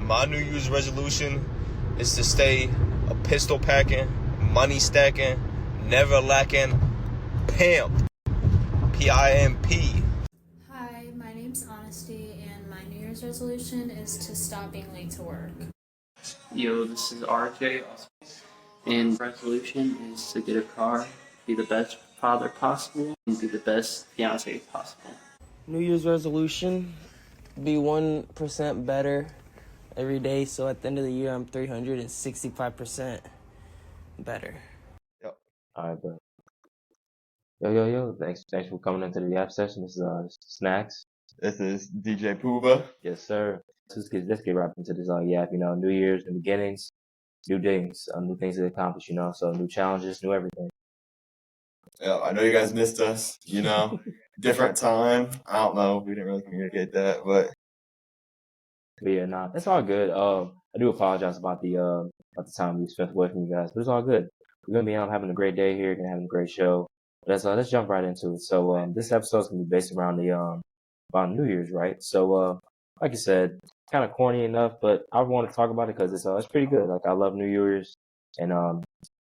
My New Year's resolution is to stay a pistol packing, money stacking, never lacking, pimp. P-I-M-P. Hi, my name's Honesty, and my New Year's resolution is to stop being late to work. Yo, this is RJ, and resolution is to get a car, be the best father possible, and be the best fiance possible. New Year's resolution, be 1% better every day, so at the end of the year I'm 365% better. Yep. All right, bro. Yo. Thanks for coming into the Yap session. This is Snacks. This is DJ Pooba. Yes, sir. Let's get right into this Yap. New Year's, new beginnings, new things to accomplish. So new challenges, new everything. Yeah, I know you guys missed us. Different time. I don't know. We didn't really communicate that, but yeah, nah, that's all good. I do apologize about the time we spent away from you guys, but it's all good. We're gonna be having a great day here, gonna have a great show. Let's jump right into it. So this episode's gonna be based around about New Year's, right? So like I said, kind of corny enough, but I want to talk about it because it's pretty good. Like I love New Year's, and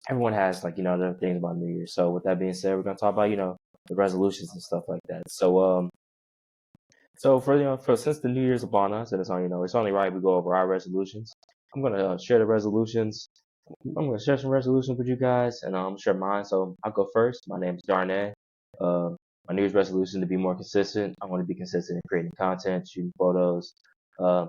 everyone has their things about New Year's. So with that being said, we're gonna talk about the resolutions and stuff like that. So for since the New Year's upon us, and it's only right we go over our resolutions. I'm gonna share the resolutions. I'm gonna share some resolutions with you guys, and I'm gonna share mine. So I'll go first. My name is Darnay. My New Year's resolution to be more consistent. I want to be consistent in creating content, shooting photos,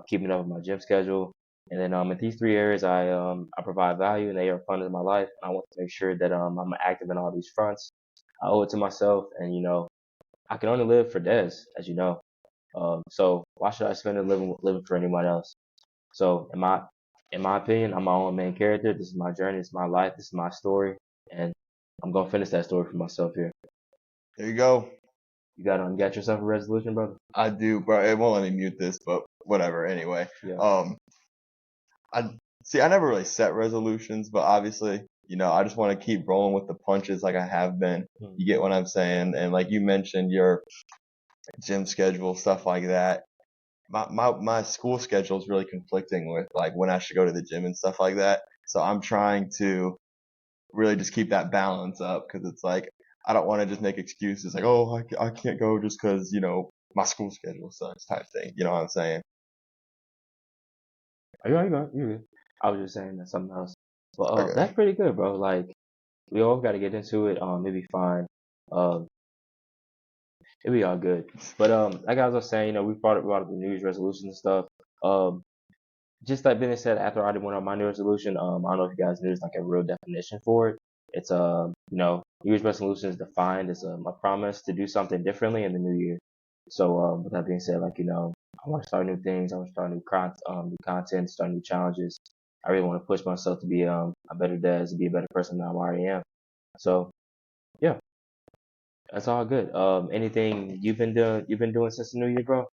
keeping up with my gym schedule, and then in these three areas, I provide value, and they are fun in my life. I want to make sure that I'm active in all these fronts. I owe it to myself, and I can only live for Des, as you know. So why should I spend it living for anyone else? So in my opinion, I'm my own main character. This is my journey. This is my life. This is my story, and I'm gonna finish that story for myself here. there you go. You got yourself a resolution, brother? I do, bro. It won't let me mute this, but whatever. Anyway, Yeah. I never really set resolutions, but obviously, I just want to keep rolling with the punches like I have been. You get what I'm saying? And like you mentioned, your gym schedule, stuff like that. My school schedule is really conflicting with like when I should go to the gym and stuff like that. So I'm trying to really just keep that balance up because it's like I don't want to just make excuses like, oh, I can't go just because my school schedule sucks type thing. You know what I'm saying? You good. I was just saying that something else. But Okay. That's pretty good, bro. Like we all got to get into it. It'll be fine. It'll be all good. But like I was saying, we brought up the New Year's resolutions and stuff. Just like Ben said, after I went on my New Year's resolution, I don't know if you guys knew there's like a real definition for it. It's New Year's resolution is defined as a promise to do something differently in the new year. So with that being said, I want to start new things. I want to start new content, start new challenges. I really want to push myself to be a better dad, to be a better person than I already am. So yeah, that's all good. Anything you've been doing since the new year, bro?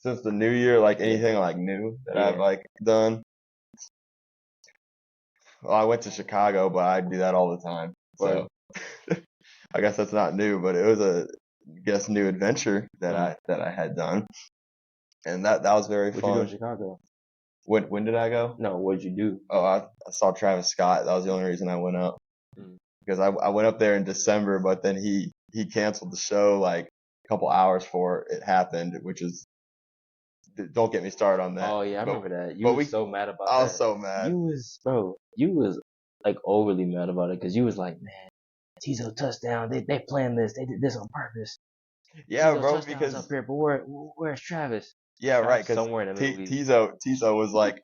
Since the new year, like anything like new that I've like done. Well, I went to Chicago, but I do that all the time. So I guess that's not new, but it was a new adventure that I had done. And that was very fun. What you do in Chicago? When did I go? No, what did you do? Oh, I saw Travis Scott. That was the only reason I went up. Because I went up there in December, but then he canceled the show like a couple hours before it happened, which is, don't get me started on that. Oh yeah, I remember that. You were so mad about that. I was so mad. You was like overly mad about it because you was like, man, Tizo touchdown. They planned this. They did this on purpose. Yeah, Tizo bro. Because up here, but where's Travis? Yeah, right. Because somewhere in the movie. Tizo was like,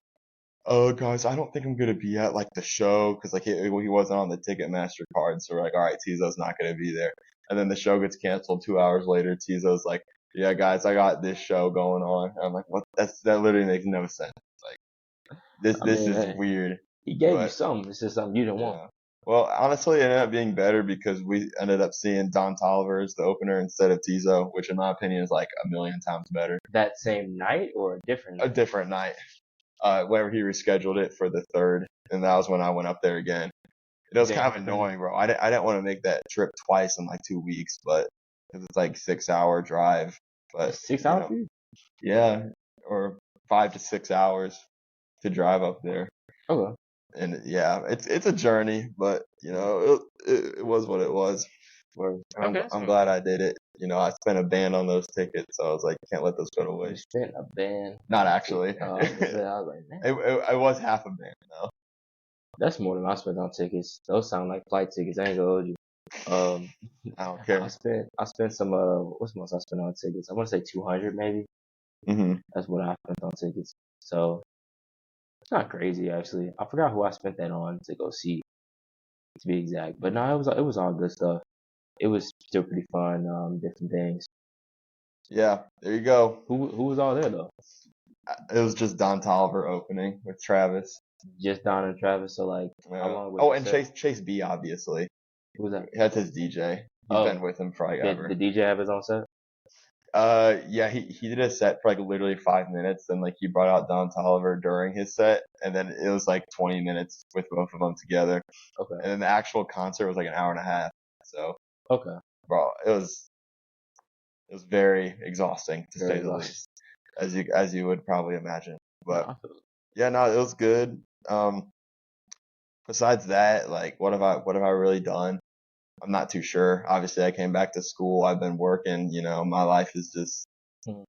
oh guys, I don't think I'm gonna be at like the show because like he wasn't on the Ticketmaster card, so we're like, all right, Tizo's not gonna be there. And then the show gets canceled 2 hours later. Tizo's like, yeah, guys, I got this show going on. And I'm like, what? That literally makes no sense. Like, this is weird. He gave you something. It's just something you didn't want. Well, honestly, it ended up being better because we ended up seeing Don Toliver as the opener instead of Tizo, which in my opinion is like a million times better. That same night or a different night? A different night. Whenever he rescheduled it for the 3rd, and that was when I went up there again. It was kind of annoying, bro. I didn't want to make that trip twice in like 2 weeks, but it's like 6-hour drive. But 6 hours? Yeah, or 5 to 6 hours. to drive up there. Okay. And yeah, it's a journey, but it was what it was. Word. And Okay. I'm glad I did it. I spent a band on those tickets, so I was like, can't let those go to You waste. spent a band. Not actually. I was like, man, It was half a band though. that's more than I spent on tickets. Those sound like flight tickets. I ain't gonna hold you. I don't care. I spent some what's the most I spent on tickets? I want to say 200 maybe. Hmm. That's what I spent on tickets. So it's not crazy actually. I forgot who I spent that on to go see, to be exact. But no, it was all good stuff. It was still pretty fun. Different things. Yeah, there you go. Who was all there though? It was just Don Tolliver opening with Travis. Just Don and Travis. So like, how Yeah. long was Oh, the and set? Chase B obviously. Who was that? That's his DJ. He's Oh, been with him for like did ever. the DJ have his own set? Yeah, he did a set for like literally 5 minutes, and like he brought out Don Tolliver during his set, and then it was like 20 minutes with both of them together, Okay. and then the actual concert was like an hour and a half. So, Okay. bro, it was very exhausting to Very say the exhausting. least, as you would probably imagine. But Nah, I feel it. yeah, no, it was good. Besides that, like, what have I really done? I'm not too sure. Obviously, I came back to school. I've been working. My life is just Hmm.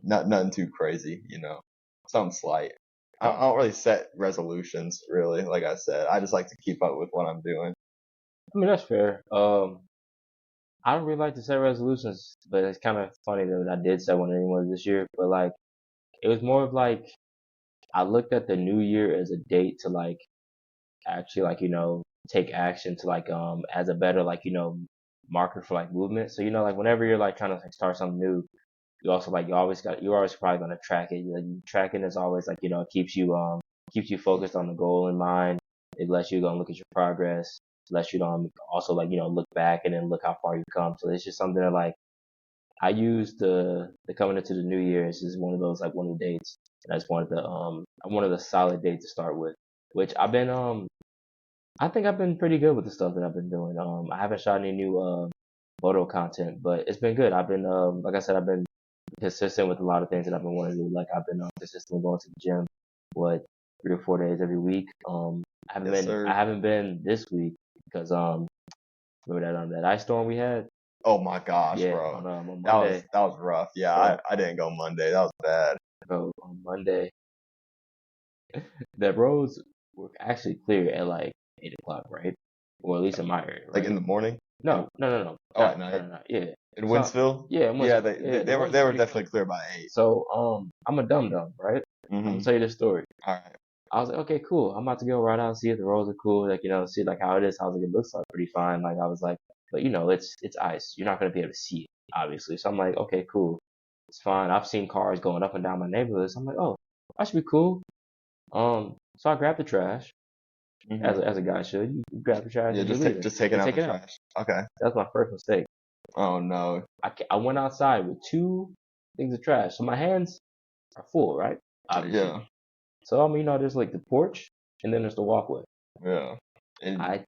nothing too crazy. Something slight. I don't really set resolutions, really. Like I said, I just like to keep up with what I'm doing. I mean, that's fair. I don't really like to set resolutions, but it's kind of funny that I did set one anyway this year. But like, it was more of like I looked at the new year as a date to like actually like take action to like as a better like marker for like movement. So like whenever you're like trying to like start something new, you also like you're always probably gonna track it. Like tracking is always like it keeps you focused on the goal in mind. It lets you go and look at your progress. Lets you also like look back and then look how far you've come. So it's just something that like I use the coming into the new year is one of those like one of the dates. And I just wanted a solid date to start with, which I think I've been pretty good with the stuff that I've been doing. I haven't shot any new photo content, but it's been good. I've been like I said, I've been consistent with a lot of things that I've been wanting to do. Like I've been consistently going to the gym, 3 or 4 days every week. Yes, sir. I haven't been this week because remember that ice storm we had? Oh my gosh, Yeah, bro. on That Monday. was rough. Yeah, Bro. I didn't go Monday. That was bad. Bro, on Monday, the roads were actually clear at like 8 o'clock, right? Or at least in my area, right? Like in the morning? No. Oh, at night? No, yeah. In So, Winsville? yeah, in Yeah, Winsville. they were definitely clear by 8. So, I'm a dum-dum, right? I'm Mm-hmm. gonna tell you this story. All right. I was like, okay, cool. I'm about to go right out and see if the roads are cool, like, see like how it is. I was like, it looks like pretty fine. Like, I was like, but it's ice. You're not gonna be able to see it, obviously. So I'm like, okay, cool. It's fine. I've seen cars going up and down my neighborhood. So I'm like, oh, that should be cool. So I grabbed the trash, Mm-hmm. as a guy should. You grab the trash. Yeah, and you leave it. just taking out Take the it out. trash. Okay. That's my first mistake. Oh no. I went outside with 2 things of trash. So my hands are full, right? Obviously. Yeah. So I mean, there's like the porch and then there's the walkway. Yeah. And I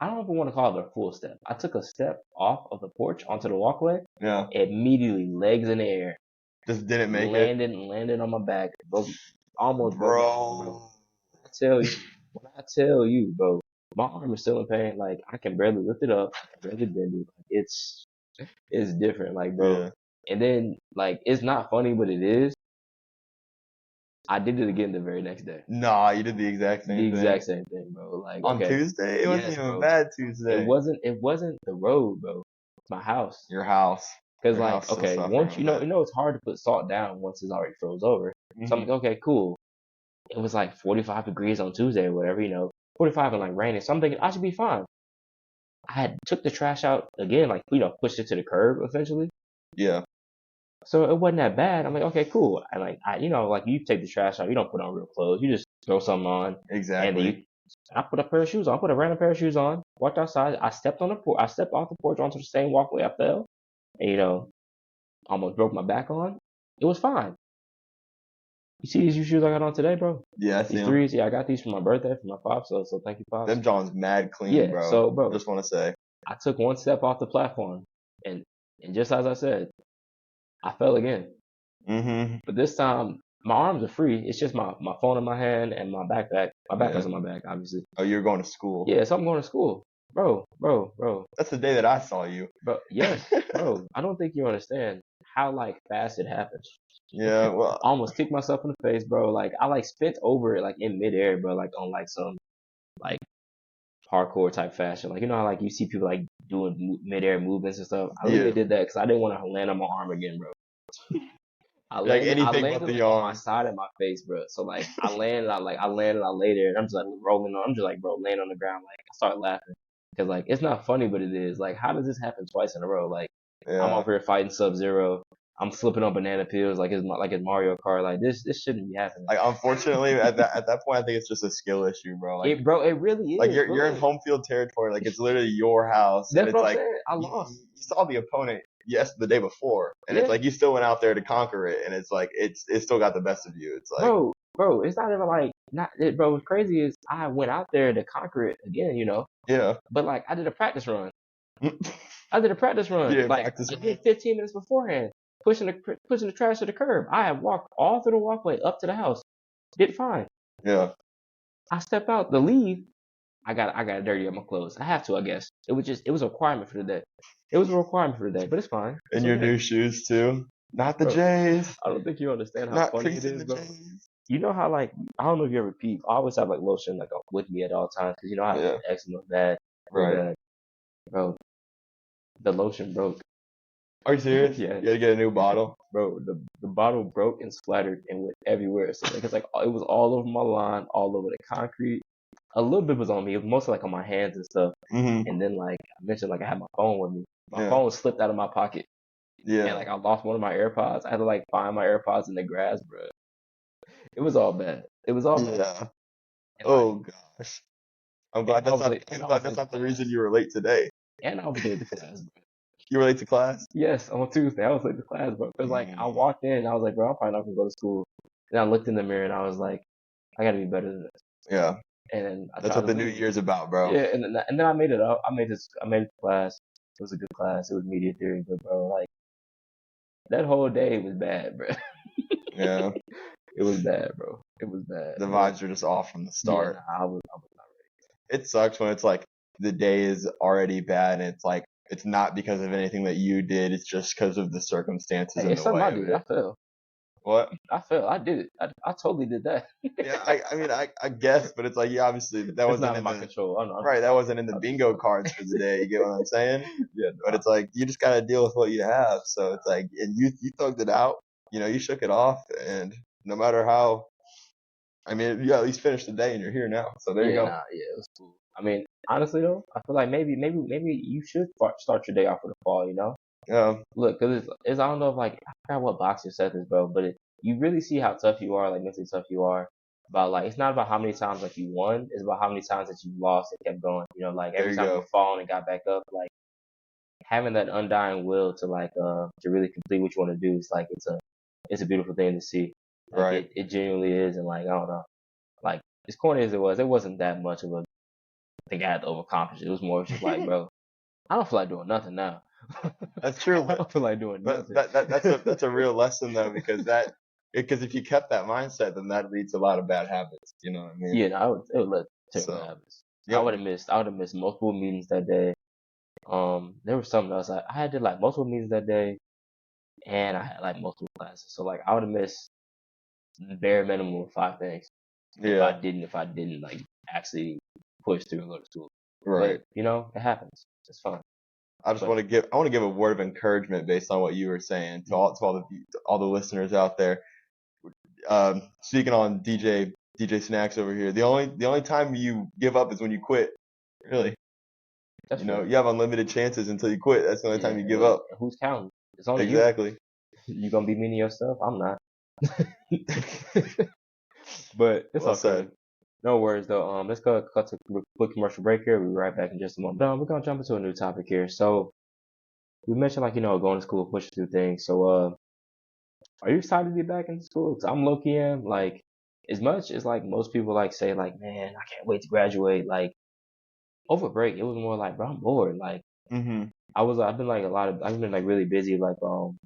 don't know if I want to call it a full step. I took a step off of the porch onto the walkway. yeah, Immediately, legs in the air, just didn't make it. landed on my back, almost broke my arm, bro. Bro. When I tell you, bro, my arm is still in pain. Like I can barely lift it up. I can barely bend it. Like, it's different, like bro. Yeah. And then like it's not funny, but it is. I did it again the very next day. Nah, you did the exact same The thing. exact same thing, bro. Like On okay, Tuesday? It wasn't yes, even bro. bad Tuesday. It wasn't the road, bro. It's my house. Your house. Cause Your like house still okay, suffering once a you know bit. it's hard to put salt down once it's already froze over. So I'm Mhm. like, okay, cool. It was like 45 degrees on Tuesday or whatever, 45 and like raining. So I'm thinking I should be fine. I had took the trash out again, like pushed it to the curb essentially. Yeah. So it wasn't that bad. I'm like, okay, cool. And like like you take the trash out, you don't put on real clothes. You just throw something on. Exactly. And then I put a pair of shoes on. I put a random pair of shoes on. Walked outside. I stepped off the porch onto the same walkway I fell. And almost broke my back on. It was fine. You see these shoes I got on today, bro? Yeah, I see These 'em. threes, yeah, I got these for my birthday from my pops, so thank you, pops. Them John's mad clean, Yeah, bro. so, bro, Just want to say. I took one step off the platform, and just as I said, I fell again. Mm-hmm. But this time, My arms are free. It's just my phone in my hand and my backpack. My backpack's on my back, obviously. Oh, you're going to school. Yeah, so I'm going to school. Bro. That's the day that I saw you. Bro, yes, bro. I don't think you understand how like fast it happens. Yeah, I well, almost kicked myself in the face, bro. Like I like spent over it like in midair, bro, like on like some like parkour type fashion. Like you know how like you see people like doing midair movements and stuff. I literally yeah, did that because I didn't want to land on my arm again, bro. like I anything but landed the like on my arm. side of my face, bro. So like I landed, I lay there, and I'm just like rolling on. I'm just like, bro, laying on the ground. Like I start laughing because like it's not funny, but it is. Like how does this happen twice in a row? Like I'm Yeah. over here fighting Sub-Zero. I'm flipping on banana peels like it's Mario Kart. Like this shouldn't be happening. Like unfortunately, at that point, I think it's just a skill issue, bro. Like It really like is, you're in bro. home field territory. Like it's literally your house, and That's it's what I'm like saying. I you, lost. you saw the opponent the day before, and it's Yeah, like you still went out there to conquer it, and it's like it still got the best of you. It's like bro. It's not even like not it, bro. What's crazy is I went out there to conquer it again, you know. yeah, But like I did a practice run. you I did a practice run. didn't Like practice. I did 15 minutes beforehand, pushing the trash to the curb. I had walked all through the walkway up to the house. Did fine. Yeah, I step out to leave. I got dirty on my clothes. I have to, I guess. It was a requirement for the day. It was a requirement for the day, but it's fine. and It's your okay. new shoes too. Not the Bro, J's. I don't think you understand how Not funny it creasing is, the bro. J's. You know how like I don't know if you ever peep. I always have like lotion like with me at all times because you know how Yeah, eczema bad, real right. bad, bro. The lotion broke. Are you serious? Yeah, You gotta get a new bottle. bro. The bottle broke and splattered and went everywhere. So like it's like it was all over my lawn, all over the concrete. A little bit was on me. It was mostly like on my hands and stuff. Mm-hmm. And then like I mentioned, like I had my phone with me. My Yeah, phone slipped out of my pocket, and yeah, like I lost one of my AirPods. I had to like find my AirPods in the grass, bro. It was all bad. It was all bad. yeah. And like Oh gosh. I'm glad that's not. I'm and I glad was that's late to not the reason class. you were late today. And I was late to class, bro. You were late to class. Yes, on Tuesday I was late to class, bro. Cause like I Mm, walked in, and I was like, bro, I'm probably not gonna go to school. And I looked in the mirror and I was like, I gotta be better than this. yeah, And then I that's tried what to the new leave. year's about, bro. Yeah, and then I made it up. I made it to class. It was a good class. It was media theory, but bro, like that whole day was bad, bro. Yeah, It was bad, bro. It was bad. the But vibes are just off from the yeah, start. nah, I was not It sucks when it's like the day is already bad, and it's like it's not because of anything that you did. It's just because of the circumstances ready. Hey, in it's the something way I of did. I it. fell. What? I fell. I did it. I totally did that. Yeah, I mean, I guess, but it's like, yeah, obviously that It's wasn't not in in my the control. I know. right. That wasn't in the I just, bingo cards for the day. You get what I'm saying? yeah, But it's like you just gotta deal with what you have. So it's like, and you thugged it out. You know, you shook it off, and no matter how, I mean, you at least finished the day, and you're here now. So there you yeah, go. nah, yeah, it was cool. I mean, honestly though, I feel like maybe you should start your day off with a fall. You know, Yeah, look, cause it's I don't know if like I forgot what boxer said this, bro, but you really see how tough you are, like mentally tough you are. About like it's not about how many times like you won, it's about how many times that you lost and kept going. You know, like there every you time you go. fall and got back up, like having that undying will to like to really complete what you want to do is like it's a beautiful thing to see. Like Right. it genuinely is, and like I don't know, like as corny as it wasn't that much of a thing I had to overcomplish. It was more just like, bro, I don't feel like doing nothing now. That's true, I don't feel like doing but nothing. that's a real lesson though, because if you kept that mindset, then that leads to a lot of bad habits. You know what I mean? Yeah, no, it would let terrible So, habits. yep. I would have missed multiple meetings that day. There was something else. I had did like multiple meetings that day, and I had like multiple classes. So like I would have missed the bare minimum of 5 things Yeah. if I didn't like actually push through and go to school. Right. But you know, it happens. It's fine. But I want to give a word of encouragement based on what you were saying to all the listeners out there. Speaking on DJ Snacks over here, the only time you give up is when you quit. Really, that's you know, fair. you have unlimited chances until you quit. That's the only time Yeah, you give look, up. who's counting? It's only you. Exactly. You gonna be mean to yourself? I'm not. But it's Well all good. said. No worries though. Let's go cut to a quick commercial break here. We'll be right back in just a moment. We're gonna jump into a new topic here. So we mentioned like going to school, pushing through things. So are you excited to be back in school? 'Cause I'm low key am like as much as like most people like say like man I can't wait to graduate. Like over break it was more like bro I'm bored. Like Mhm. I've been like I've been like really busy like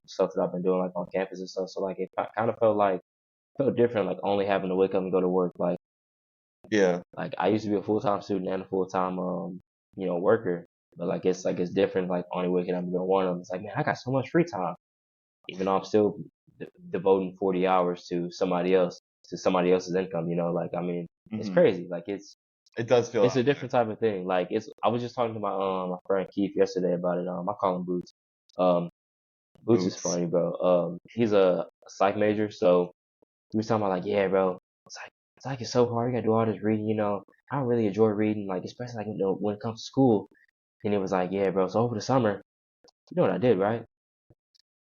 stuff that I've been doing like on campus and stuff. So like it kind of felt like felt different, like only having to wake up and go to work. Yeah. Like I used to be a full-time student and a full-time, worker, but it's different. Like only waking up and going one of them. It's like, man, I got so much free time, even though I'm still devoting 40 hours to somebody else, to somebody else's income. Like I mean, it's crazy. Like It does feel it's a that way. different type of thing. Like I was just talking to my friend Keith yesterday about it. I call him Boots. Boots is Boots. funny, bro. He's a psych major, so he was talking about like, yeah, bro, it's like it's so hard. You gotta do all this reading. I don't really enjoy reading, like especially like when it comes to school. And he was like, yeah, bro. So over the summer, you know what I did, right?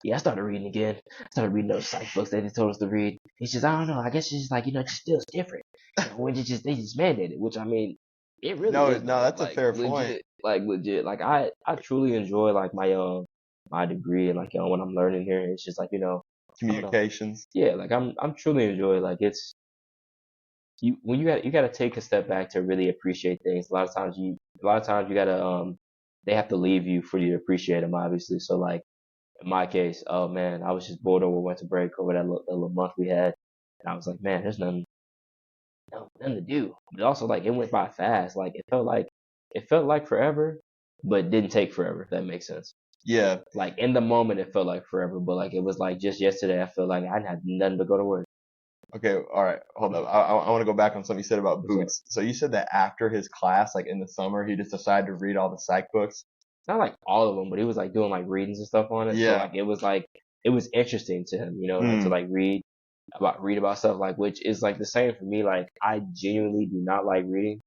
Yeah, I started reading again. I started reading those psych books that they told us to read. He says, I don't know. I guess it's just like, it just feels different. When they just mandated, which I mean, it really No, is no, though. that's a fair point. Legit. Like I truly enjoy like my degree and like when I'm learning here. It's just like I don't know. Communications. Yeah, like I'm truly enjoy like it's when you gotta take a step back to really appreciate things. A lot of times you gotta they have to leave you for you to appreciate them, obviously. So like in my case, oh man, I was just bored over winter break over that little month we had, and I was like, man, there's nothing to do. But also like it went by fast. Like it felt like forever, but didn't take forever. If that makes sense. Yeah. Like in the moment, it felt like forever, but like it was like just yesterday. I felt like I had nothing but go to work. Okay. All right. Hold up. I want to go back on something you said about Boots. So you said that after his class, like in the summer, he just decided to read all the psych books. Not like all of them, but he was like doing like readings and stuff on it. So Yeah. like it was interesting to him, like to like read about stuff like which is like the same for me. Like I genuinely do not like reading.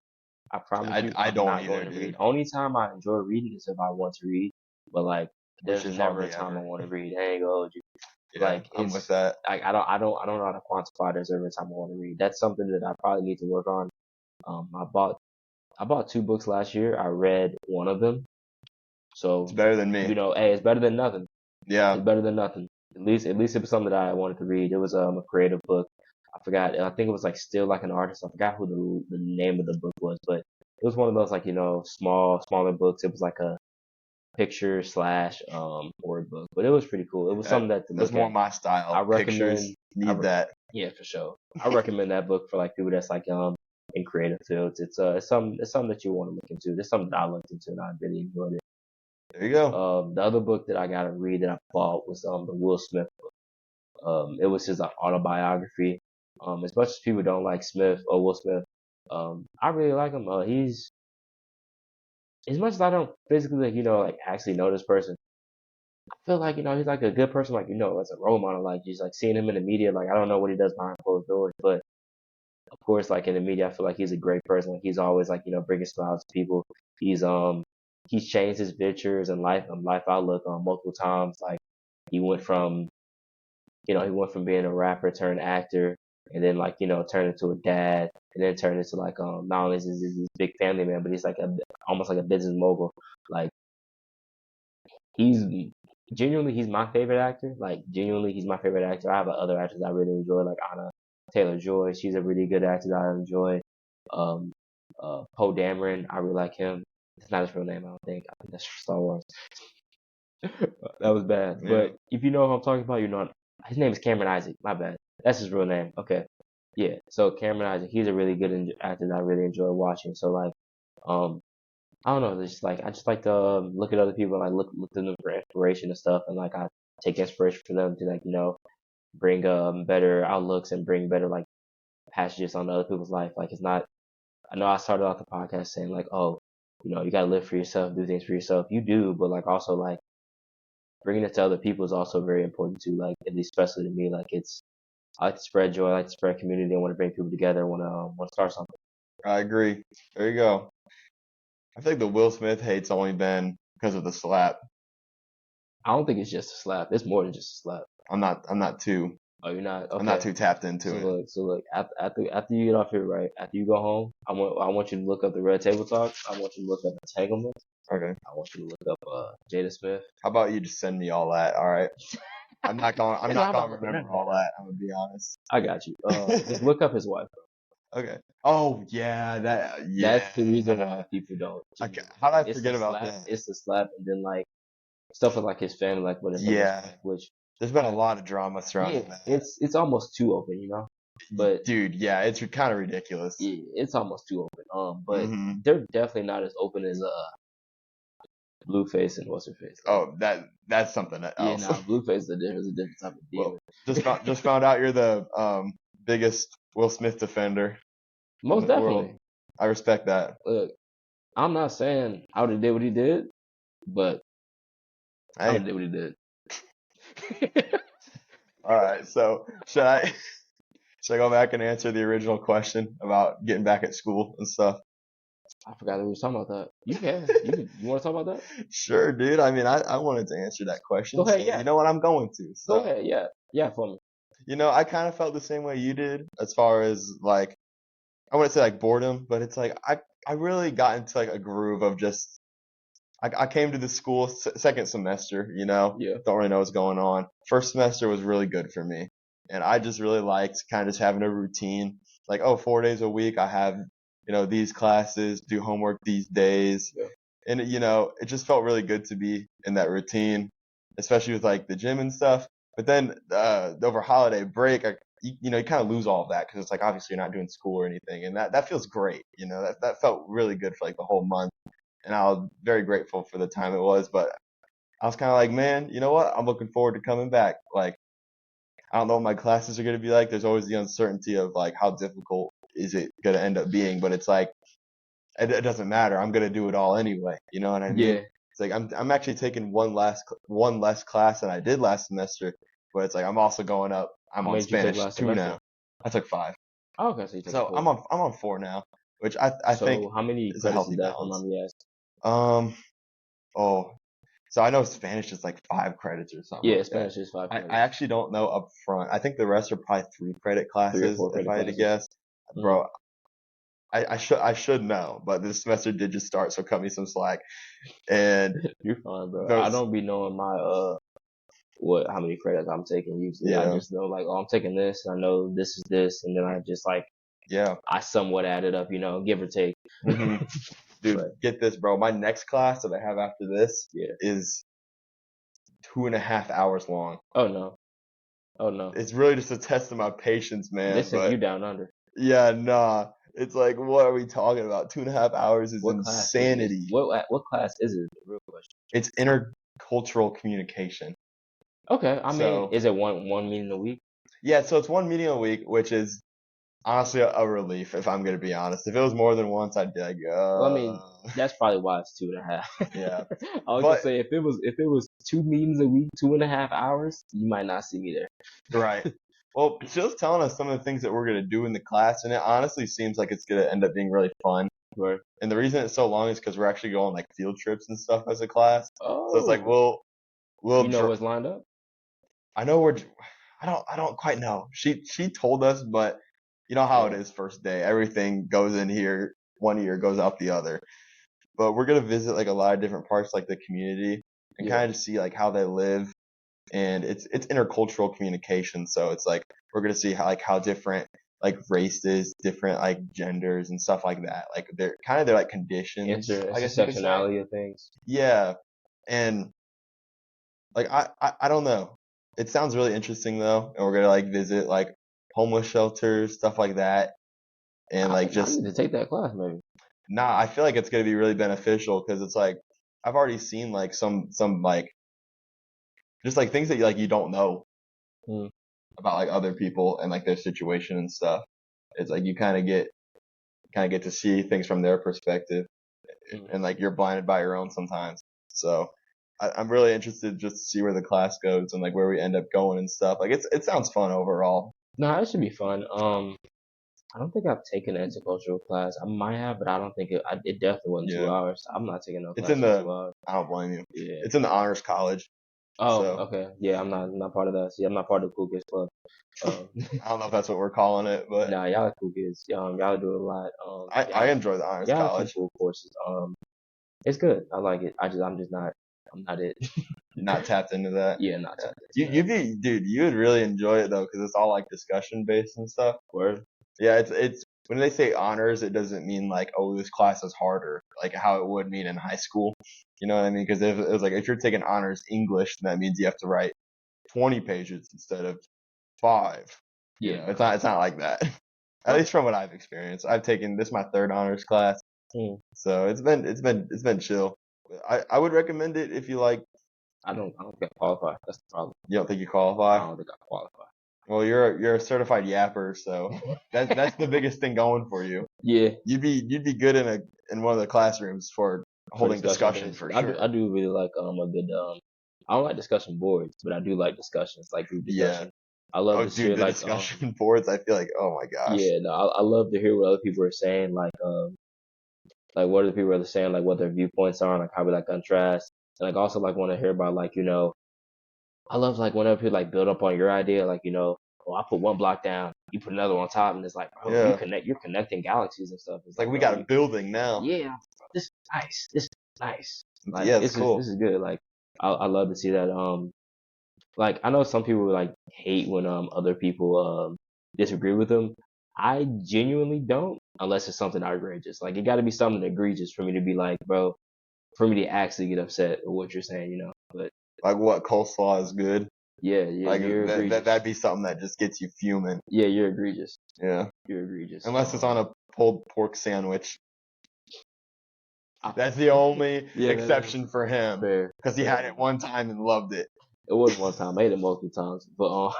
I promise you, I I'm don't not either, going to dude. read. Only time I enjoy reading is if I want to read, but like Which there's is never a hardly time I ever. want to read. I ain't gonna hold you. Yeah, Like I'm with that. like I don't know how to quantify there's ever a time I want to read. That's something that I probably need to work on. I bought 2 books last year. I read one of them. So, It's better than me. hey, it's better than nothing. Yeah. It's better than nothing. At least it was something that I wanted to read. It was a creative book. I forgot. I think it was like Still Like an Artist. I forgot who the name of the book was, but it was one of those like smaller books. It was like a picture slash word book, but it was pretty cool. It was something that to That's look more at. my style. I recommend. Pictures. Need that. Yeah, for sure. I recommend that book for like people that's like in creative fields. It's something that you want to look into. It's something that I looked into and I really enjoyed it. There you go. The other book that I got to read that I bought was the Will Smith book. It was his autobiography. As much as people don't like Smith or Will Smith, I really like him. He's as much as I don't physically like actually know this person. I feel like he's like a good person, like as a role model. Like just like seeing him in the media, like I don't know what he does behind closed doors, but of course, like in the media, I feel like he's a great person. Like he's always like bringing smiles to people. He's he's changed his pictures and life outlook multiple times. Like he went from being a rapper turned actor, and then like turned into a dad, and then turned into like not only is he this big family man, but he's like almost like a business mogul. Like he's genuinely he's my favorite actor. Like genuinely he's my favorite actor. I have other actors I really enjoy, like Anna Taylor-Joy. She's a really good actor that I enjoy. Um, Poe Dameron, I really like him. It's not his real name, I don't think. I think that's Star Wars. That was bad. Yeah. But if you know who I'm talking about, his name is Cameron Isaac. My bad. That's his real name. Okay. Yeah. So Cameron Isaac, he's a really good actor that I really enjoy watching. So like, I don't know. It's just like I just like to look at other people and like look to them for inspiration and stuff, and like I take inspiration from them to like bring better outlooks and bring better like passages on other people's life. Like it's not. I know I started off the podcast saying like, oh, you gotta live for yourself, do things for yourself. You do, but like also like bringing it to other people is also very important too. Like at least especially to me, like I like to spread joy, I like to spread community, I want to bring people together, I want to start something. I agree. There you go. I think the Will Smith hate's only been because of the slap. I don't think it's just a slap. It's more than just a slap. I'm not too. Oh, you're not. Okay. I'm not too tapped into it. So look, after you get off here, right? After you go home, I want you to look up the Red Table Talk. I want you to look up Entanglement. Okay. I want you to look up Jada Smith. How about you just send me all that? All right. I'm not gonna remember all that. I'm gonna be honest. I got you. Just look up his wife. Okay. Oh yeah, That's the reason why people don't. Okay. How did I forget about that? It's the slap, and then like stuff with like his family, like what. Yeah. Which there's been a lot of drama thrown. Yeah, it's almost too open, but Dude, yeah, it's kind of ridiculous. yeah, it's almost too open. But Hmm. they're definitely not as open as Blueface and what's her face. Oh, that's something Yeah, else. nah, Blueface is a different type of Well, demon. just found out you're the biggest Will Smith defender in Most the world. definitely. I respect that. Look, I'm not saying I would have did what he did, but I would Hey, have did what he did. all right. So should I go back and answer the original question about getting back at school and stuff? I forgot that we was talking about that. You can. You want to talk about that? Sure, dude. I mean, I wanted to answer that question. Go ahead, So yeah. you know what I'm going to. So, Go ahead, yeah. Yeah, for me. you know, I kind of felt the same way you did as far as like, I wouldn't say like boredom, but it's like, I really got into like a groove of just, I came to the school second semester, you know, Yeah. don't really know what's going on. First semester was really good for me. And I just really liked kind of just having a routine. Like, oh, 4 days a week, I have, you know, these classes, do homework these days. Yeah. And, you know, it just felt really good to be in that routine, especially with like the gym and stuff. But then over holiday break, you know, you kind of lose all of that because it's like obviously you're not doing school or anything. And that feels great. You know, that felt really good for like the whole month. And I was very grateful for the time it was. But I was kind of like, man, you know what? I'm looking forward to coming back. Like, I don't know what my classes are going to be like. There's always the uncertainty of like how difficult is it going to end up being. But it's like, it doesn't matter. I'm going to do it all anyway. You know what I mean? Yeah. It's like I'm actually taking one less class than I did last semester. But it's like I'm also going up. I'm How on many did you take Spanish last 2 semester? now. I took 5. Oh, okay, so you took So four. I'm on 4 now, which I think So how many is a credits is healthy that from balance. me asking? Oh, so I know Spanish is like 5 credits or something Yeah, like that. Spanish is 5 I credits. actually don't know up front. I think the rest are probably 3 credit 3 or classes 4 if credit I had to classes. guess. Bro, I should know, but this semester did just start, so cut me some slack. And You're fine, bro. I those, don't be knowing my how many credits I'm taking usually. I yeah, just know like, oh, I'm taking this, I know this is this, and then I just like yeah. I somewhat add it up, you know, give or take. Hmm. Dude, But get this, bro. My next class that I have after this yeah. is 2.5 hours long. Oh no. Oh no. It's really just a test of my patience, man. This is But you down under. yeah, nah. It's like, what are we talking about? 2.5 hours is What class is insanity. what class is it? Real question. It's intercultural communication. Okay, I mean, So is it one meeting a week? yeah, so it's 1 meeting a week, which is honestly a relief if I'm gonna be honest. If it was more than once, I'd be like, Well, I mean, that's probably why it's 2.5. yeah. I was gonna But say if it was 2 meetings a week, 2.5 hours, you might not see me there. right. Well, she was telling us some of the things that we're gonna do in the class, and it honestly seems like it's gonna end up being really fun. Right. And the reason it's so long is because we're actually going like field trips and stuff as a class. So it's like Oh, we'll you know what's lined up? I know I don't quite know. She told us, but you know how it Yeah. is first day. Everything goes in here one ear, goes out the other. But we're gonna visit like a lot of different parts like the community and Yeah. kind of just see like how they live. And it's intercultural communication, so it's like we're gonna see how different like races, different like genders and stuff like that. Like they're like conditions, I guess you could say. Intersectionality of things. Yeah. And like I don't know. It sounds really interesting though, and we're gonna like visit like homeless shelters, stuff like that, and like I just need to take that class maybe. nah. I feel like it's gonna be really beneficial because it's like I've already seen like some like just like things that you don't know Hmm. about like other people and like their situation and stuff. It's like you kind of get to see things from their perspective, and like you're blinded by your own sometimes. So I'm really interested just to see where the class goes and like where we end up going and stuff. Like it sounds fun overall. No, it should be fun. I don't think I've taken an intercultural class. I might have, but I don't think it definitely wasn't Yeah. 2 hours. I'm not taking no It's class in for the 2 hours. I don't blame you. Yeah. It's in the honors college. Oh, So okay. Yeah, I'm not part of that. See, I'm not part of the cool kids club. I don't know if that's what we're calling it, but Nah, y'all are cool kids. Y'all do a lot. I enjoy the honors Y'all have some college. cool courses. It's good. I like it. I'm not it. Not tapped into that. Yeah, not that. You would really enjoy it though because it's all like discussion based and stuff. Word. Yeah, it's when they say honors, it doesn't mean like, oh, this class is harder, like how it would mean in high school. You know what I mean? Because if it was like if you're taking honors English, then that means you have to write 20 pages instead of 5. You Yeah. know, it's not like that. At least from what I've experienced. I've taken this is my third honors class, so it's been chill. I would recommend it if you like. I don't think I qualify. That's the problem. You don't think you I qualify? don't think I qualify. Well, you're a certified yapper, so that's the biggest thing going for you. Yeah. You'd be good in one of the classrooms for holding discussion days. for I sure. do really like a good I don't like discussion boards, but I do like discussions, like group discussion. Yeah. I love Oh, to dude, share the like discussion boards. I feel like, oh my gosh. yeah, no, I love to hear what other people are saying, like what other people are saying, like what their viewpoints are, like how we like contrast, and like also like want to hear about like I love like whenever people like build up on your idea, like oh I put one block down, you put another one on top, and it's like bro, Yeah. you're connecting galaxies and stuff. It's Like we bro, got a building now. yeah, this is nice, this is nice. Like Yeah, it's cool. this is good. Like I love to see that. Like I know some people like hate when other people disagree with them. I genuinely don't, unless it's something outrageous. Like it got to be something egregious for me to be like, bro, for me to actually get upset with what you're saying. But Like what coleslaw is good. yeah, Like you're egregious. that'd be something that just gets you fuming. Yeah, you're egregious. Yeah. You're egregious. Unless it's on a pulled pork sandwich. That's the only exception for him. Fair. Because he had it one time and loved it. It wasn't one time. I ate it multiple times. But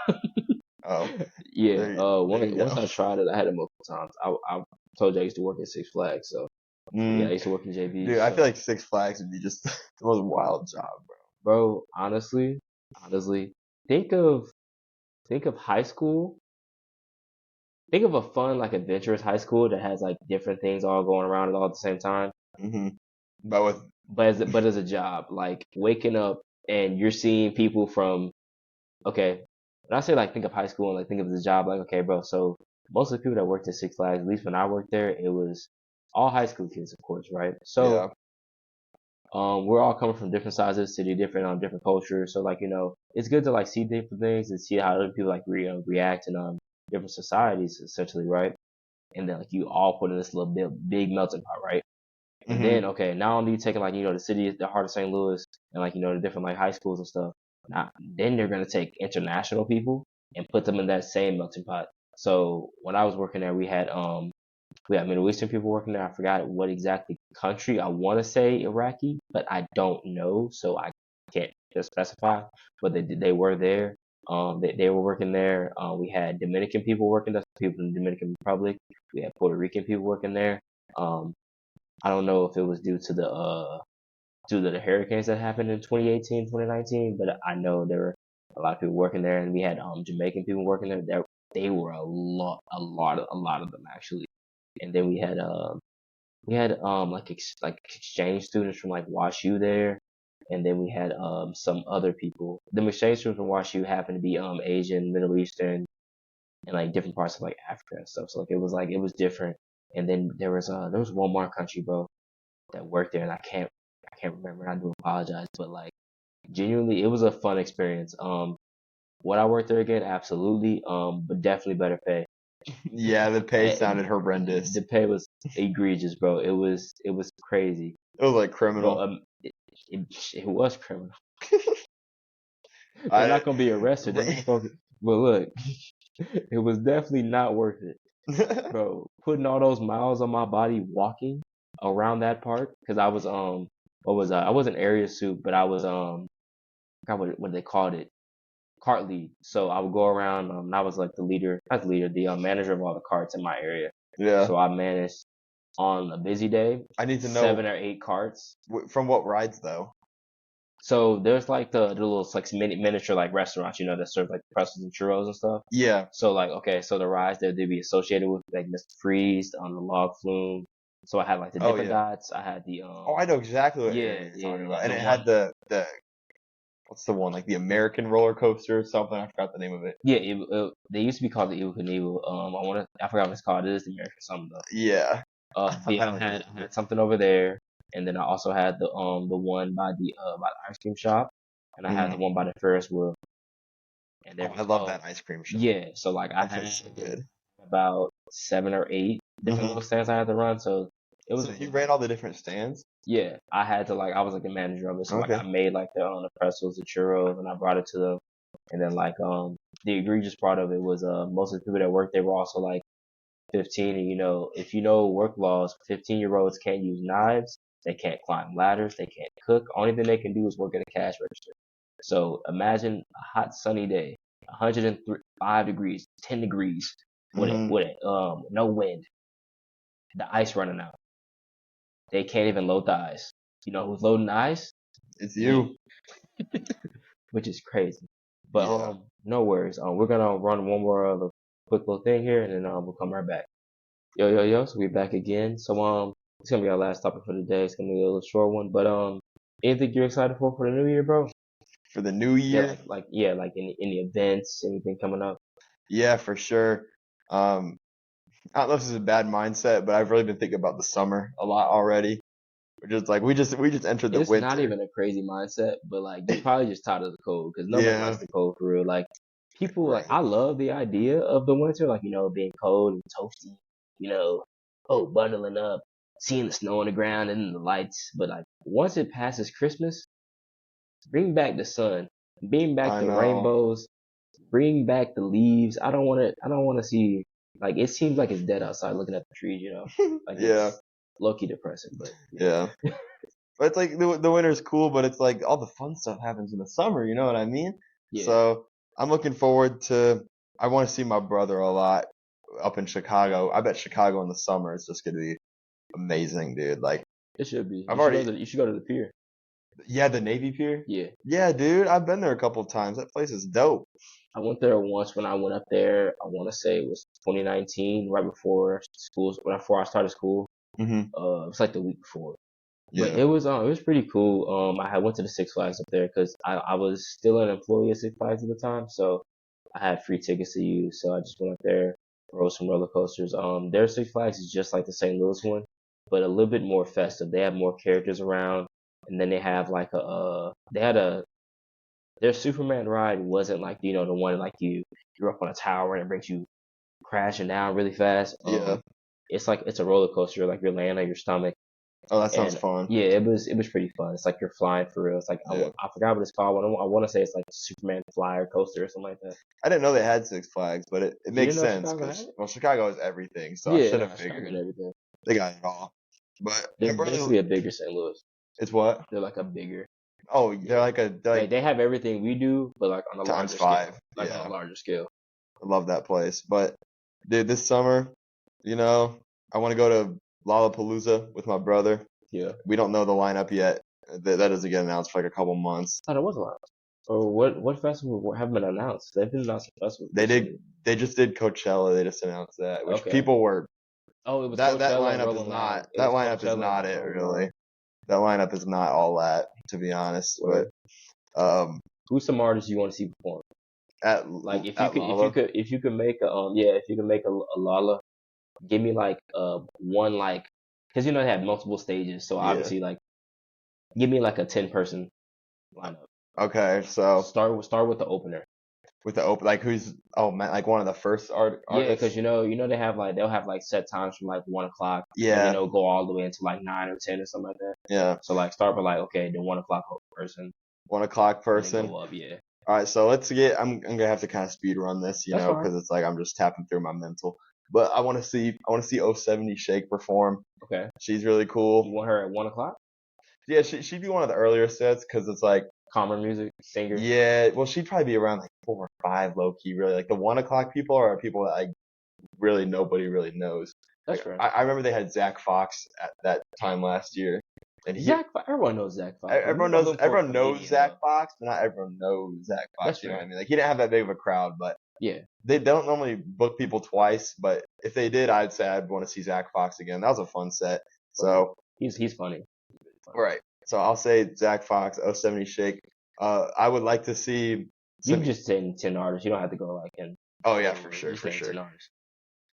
Oh. yeah. Once go. I tried it, I had it multiple times. I told you I used to work at Six Flags, so yeah, I used to work in JB. Dude, I feel like Six Flags would be just the most wild job, bro. Bro, honestly, think of high school. Think of a fun, like adventurous high school that has like different things all going around it all at the same time. Mm-hmm. But as a job, like waking up and you're seeing people from okay. When I say like think of high school and like think of the job, like okay, bro. So most of the people that worked at Six Flags, at least when I worked there, it was all high school kids, of course, right? So. yeah. We're all coming from different sides of the city, different cultures. So like, it's good to like see different things and see how other people like react in different societies essentially, right? And then like you all put in this little big melting pot, right? And Mm-hmm. then okay, not only you taking like the city, the heart of St. Louis, and like the different like high schools and stuff. Now then they're gonna take international people and put them in that same melting pot. So when I was working there, we had Middle Eastern people working there. I forgot what exactly country. I want to say Iraqi, but I don't know, so I can't just specify. But they were there. They were working there. We had Dominican people working there, people in the Dominican Republic. We had Puerto Rican people working there. I don't know if it was due to the hurricanes that happened in 2018, 2019, but I know there were a lot of people working there, and we had Jamaican people working there. They were a lot of them actually. And then we had like exchange students from like WashU there, and then we had some other people. The exchange students from WashU happened to be Asian, Middle Eastern, and like different parts of like Africa and stuff. So like it was different. And then there was one more country, bro, that worked there, and I can't remember. And I do apologize, but like genuinely, it was a fun experience. Would I work there again? Absolutely. But definitely better pay. Yeah, the pay sounded horrendous. The pay was egregious, bro. It was crazy. It was like criminal. Well, it was criminal. They're not gonna be arrested. But look, it was definitely not worth it, bro. Putting all those miles on my body walking around that park because I was I wasn't area suit, but I was I forgot what they called it, cart lead. So I would go around. And I was like the manager of all the carts in my area. Yeah. So I managed on a busy day. I need to know 7 or 8 carts. From what rides though? So there's like the little like miniature like restaurants, that serve like pretzels and churros and stuff. Yeah. So like okay, so the rides they'd be associated with like Mr. Freeze on the log flume. So I had like the different dots. I had the Oh, I know exactly what you're talking about. And it had the what's the one, like the American roller coaster or something? I forgot the name of it. Yeah, they used to be called the Evel Knievel. I forgot what it's called. It is the American something though. Yeah. I had something over there, and then I also had the one by the ice cream shop, and I had the one by the Ferris wheel. And I love that ice cream shop. Yeah, so like I had so good. About 7 or 8 different little stands I had to run. So it was. So you ran all the different stands? Yeah, I had to I was like the manager of it, so like I made like the pretzels, the churros, and I brought it to them. And then like the egregious part of it was most of the people that worked there were also like 15, and if you know work laws, 15-year-olds can't use knives, they can't climb ladders, they can't cook. Only thing they can do is work at a cash register. So imagine a hot sunny day, 105 degrees, 10 degrees, no wind, the ice running out. They can't even load the ice. You know who's loading the ice? It's you. Which is crazy. But Yeah. no worries. We're gonna run one more quick little thing here, and then we'll come right back. Yo. So we're back again. So it's gonna be our last topic for the day. It's gonna be a little short one, but anything you're excited for the new year, bro? For the new year? Yeah, like any events, anything coming up? Yeah, for sure. I don't know if this is a bad mindset, but I've really been thinking about the summer a lot already. We're just like we just entered the It's winter. not even a crazy mindset, but like you're probably just tired of the cold because nobody Yeah. likes the cold for real. Like people, Right. like I love the idea of the winter, like being cold and toasty, bundling up, seeing the snow on the ground and the lights. But like once it passes Christmas, bring back the sun, bring back I the know. rainbows, bring back the leaves. I don't want to see, like, it seems like it's dead outside looking at the trees, like Yeah. it's low-key depressing, but Yeah. But it's like the winter's cool, but it's like all the fun stuff happens in the summer, you know what I mean? Yeah. So I'm looking forward to, I want to see my brother a lot up in Chicago. I bet Chicago in the summer is just going to be amazing, dude. Like, It should be. You should go to the pier. yeah, the Navy Pier. Yeah. Yeah, dude, I've been there a couple of times. That place is dope. I went there once when I went up there. I want to say it was 2019, right before before I started school. Mm-hmm. It was like the week before. Yeah. But it was pretty cool. I had went to the Six Flags up there because I was still an employee at Six Flags at the time, so I had free tickets to use. So I just went up there, rode some roller coasters. Their Six Flags is just like the St. Louis one, but a little bit more festive. They have more characters around, and then they have like their Superman ride wasn't like the one like you're up on a tower and it brings you crashing down really fast. Yeah. It's like it's a roller coaster, like you're laying on your stomach. Oh, that sounds And fun. yeah, it was pretty fun. It's like you're flying for real. It's like Yeah. I forgot what it's called. I want to say it's like a Superman flyer coaster or something like that. I didn't know they had Six Flags, but it makes didn't know sense Chicago because had it? well, Chicago has everything, so I Yeah, should no, have Chicago figured and everything. they got it all. But my They're brother, basically a bigger St. Louis. it's what? They're like a bigger. Oh, they're like They have everything we do, but like on a times larger 5. scale. Like Yeah. on a larger scale. I love that place. But dude, this summer, I want to go to Lollapalooza with my brother. Yeah. We don't know the lineup yet. That doesn't get announced for like a couple months. I thought it was a lot. Or what festival haven't been announced? They've been announced festivals. They just did Coachella. They just announced that, which Okay. people were. Oh, it was That Coachella and lineup Rolling is Loud. not. That lineup is not it really. That lineup is not all that, to be honest. Word. But who's some artists you want to see perform? Like if you could make a Lala, give me like one like because they have multiple stages, so obviously like give me like a 10-person lineup. Okay, so start with the opener. With the open, like who's like one of the first artists? Yeah, because they'll have like set times from like 1:00. Yeah. And go all the way into like 9 or 10 or something like that. Yeah. So like start with like okay, the 1:00 person. 1:00 person. Go up, yeah. All right, so I'm gonna have to kind of speed run this, because it's like I'm just tapping through my mental. But I want to see 070 Shake perform. Okay. She's really cool. You want her at 1:00? Yeah, she'd be one of the earlier sets because it's like calmer music, singer. Yeah, well, she'd probably be around like 4 or 5, low key. Really, like the 1:00 people are people that like really nobody really knows. That's like, right. I remember they had Zach Fox at that time last year, and everyone knows Zach Fox. Everyone knows Zach Fox, but not everyone knows Zach Fox. That's you know right. what I mean? Like he didn't have that big of a crowd, but yeah, they don't normally book people twice. But if they did, I'd say I'd want to see Zach Fox again. That was a fun set. So he's funny. Right. So I'll say Zach Fox, 070 Shake. I would like to see. You can just say 10 artists. You don't have to go like in. Oh yeah, for sure. 10 artists.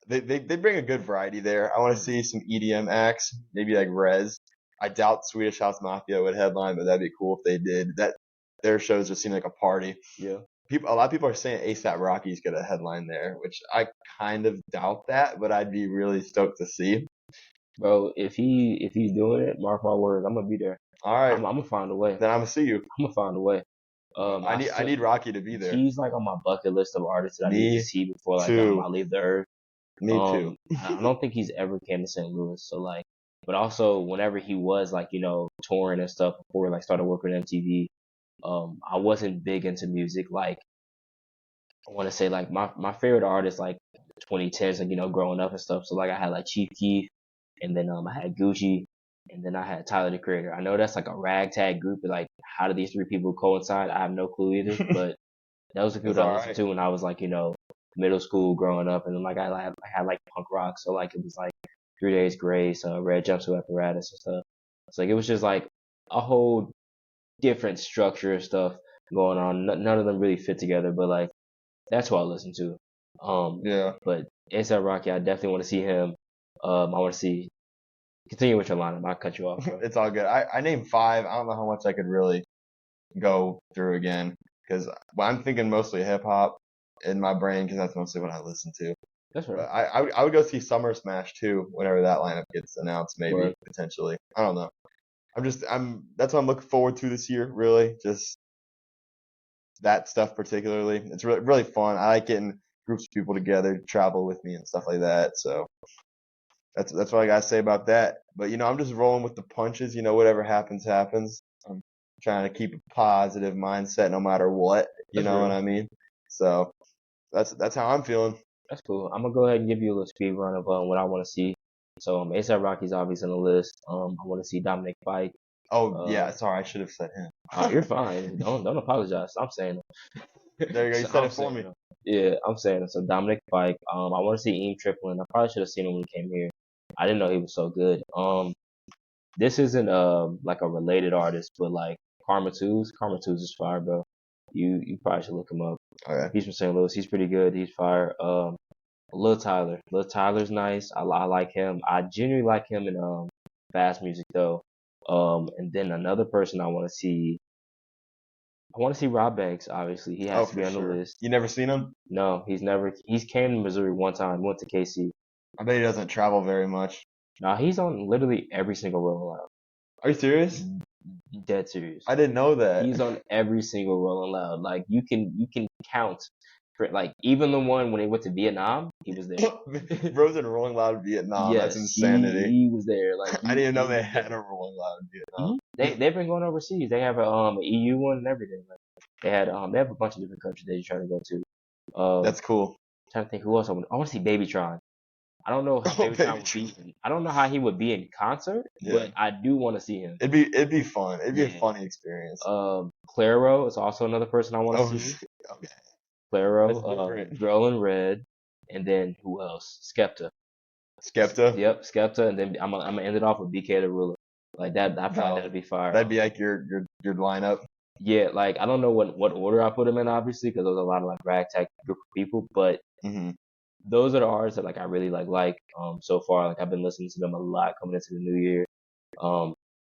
They bring a good variety there. I want to see some EDM acts, maybe like Rez. I doubt Swedish House Mafia would headline, but that'd be cool if they did. Their shows just seem like a party. Yeah. A lot of people are saying ASAP Rocky's gonna headline there, which I kind of doubt that, but I'd be really stoked to see. Bro, if he's doing it, mark my words, I'm gonna be there. All right, I'm gonna find a way. Then I'm gonna see you. I'm gonna find a way. I need Rocky to be there. He's like on my bucket list of artists that I need Me to see before like too. I leave the earth. Me too. I don't think he's ever came to St. Louis. So like, but also whenever he was like, you know, touring and stuff before like started working at MTV, I wasn't big into music. Like, I want to say like my favorite artists like 2010s and, you know, growing up and stuff. So like I had like Chief Keef, and then I had Gucci, and then I had Tyler the Creator. I know that's like a ragtag group, but like how do these three people coincide? I have no clue either. But those are people It's that I all listened right. to when I was like, you know, middle school growing up, and then like I had like punk rock, so like it was like 3 Days Grace, Red Jumpsuit Apparatus and stuff. So like it was just like a whole different structure of stuff going on. None of them really fit together, but like that's what I listen to. Yeah. But ASAP Rocky, I definitely want to see him. I want to see. Continue with your lineup. I'll cut you off, bro. It's all good. I named 5. I don't know how much I could really go through again because I'm thinking mostly hip hop in my brain because that's mostly what I listen to. That's But right. I would go see Summer Smash too whenever that lineup gets announced, maybe Word. potentially. I don't know. That's what I'm looking forward to this year. Really, just that stuff particularly. It's really fun. I like getting groups of people together to travel with me and stuff like that. So that's what I gotta say about that. But you know, I'm just rolling with the punches. You know, whatever happens, happens. I'm trying to keep a positive mindset no matter what. You That's know real. what I mean? So that's how I'm feeling. That's cool. I'm gonna go ahead and give you a little speed run of what I want to see. So ASAP Rocky's obviously on the list. I want to see Dominic Fike. Oh yeah, sorry, I should have said him. You're fine. Don't apologize. I'm saying it. There you go. You So said I'm it for saying me. it. Yeah, I'm saying it. So Dominic Fike. I want to see Eam Triplin. I probably should have seen him when he came here. I didn't know he was so good. This isn't like a related artist, but like Karma Twos. Karma Twos is fire, bro. You probably should look him up. Okay. He's from St. Louis. He's pretty good. He's fire. Lil Tyler. Lil Tyler's nice. I like him. I genuinely like him in fast music though. And then another person I want to see. I want to see Rob Banks. Obviously, he has to For be on the sure. list. You never seen him? No, he's never. He's came to Missouri one time. Went to KC. I bet he doesn't travel very much. Nah, he's on literally every single Rolling Loud. Are you serious? Dead serious. I didn't know that. He's on every single Rolling Loud. Like you can count. For, like even the one when he went to Vietnam, he was there. Bro's in Rolling Loud Vietnam. Yes, That's insanity. He was there. Like I didn't even know they had a Rolling Loud Vietnam. They've been going overseas. They have a EU one and everything. Like they have a bunch of different countries they're trying to go to. That's cool. Trying to think who else I want to see Babytron. I don't know how Babytron would be. I don't know how he would be in concert, but I do want to see him. It'd be fun. It'd be a funny experience. Claro is also another person I want to see. Okay. Claro, Girl in Red, and then who else? Skepta. Skepta? Yep, Skepta, and then I'm gonna end it off with BK the Ruler. Like that, I feel like that'd be fire. That'd be like your lineup. Yeah, like I don't know what order I put them in, obviously, because there's a lot of like ragtag group of people, but those are the artists that like I really like so far. Like I've been listening to them a lot coming into the new year.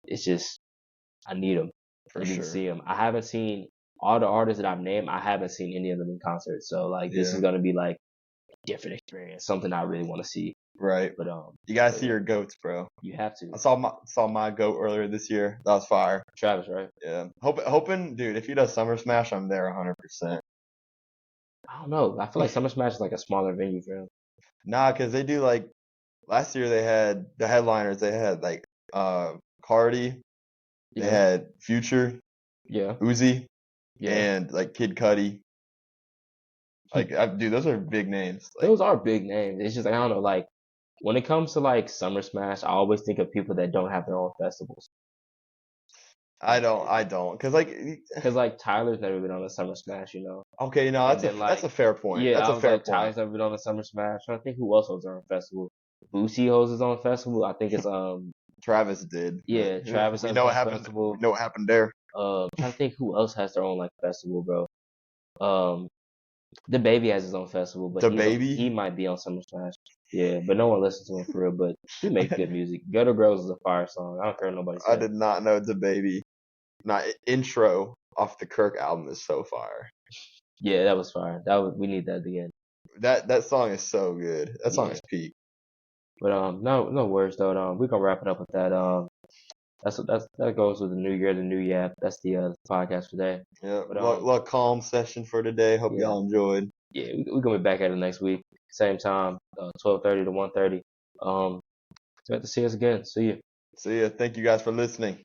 It's just I need them. I need to see them. I haven't seen all the artists that I've named. I haven't seen any of them in concert, so like this is gonna be like a different experience, something I really want to see. Right. But you gotta see your goats, bro. You have to. I saw my goat earlier this year. That was fire. Travis, right? Yeah. Hoping, dude, if he does Summer Smash, I'm there 100%. I don't know. I feel like Summer Smash is like a smaller venue for him. Nah, cause they do like last year they had the headliners. They had like Cardi, they had Future, Uzi, and like Kid Cudi. Like, dude, those are big names. Like, those are big names. It's just like I don't know. Like when it comes to like Summer Smash, I always think of people that don't have their own festivals. I don't, cause like Tyler's never been on a Summer Smash, you know. Okay, no, that's a fair point. Yeah, that's a fair point. Tyler's never been on a Summer Smash. I think who else holds their own festival? Boosie holds his own festival. I think it's Travis did. Yeah, Travis. We know what happened. Festival. We know what happened there. I'm trying to think who else has their own like festival, bro. The Baby has his own festival, but he might be on Summer Smash. Yeah, but no one listens to him for real. But he makes good music. Gutter Girls is a fire song. I don't care what nobody says. I did not know The Baby. Intro off the Kirk album is so fire. Yeah, that was fire. We need that again. That song is so good. That song is peak. But no worries though. We gonna wrap it up with that. that goes with the new year, the new yap. That's the podcast today. Yeah, But calm session for today. Hope y'all enjoyed. yeah, we're gonna be back at it next week, same time, 12:30 to 1:30. Expect to see us again. See you. See ya. Thank you guys for listening.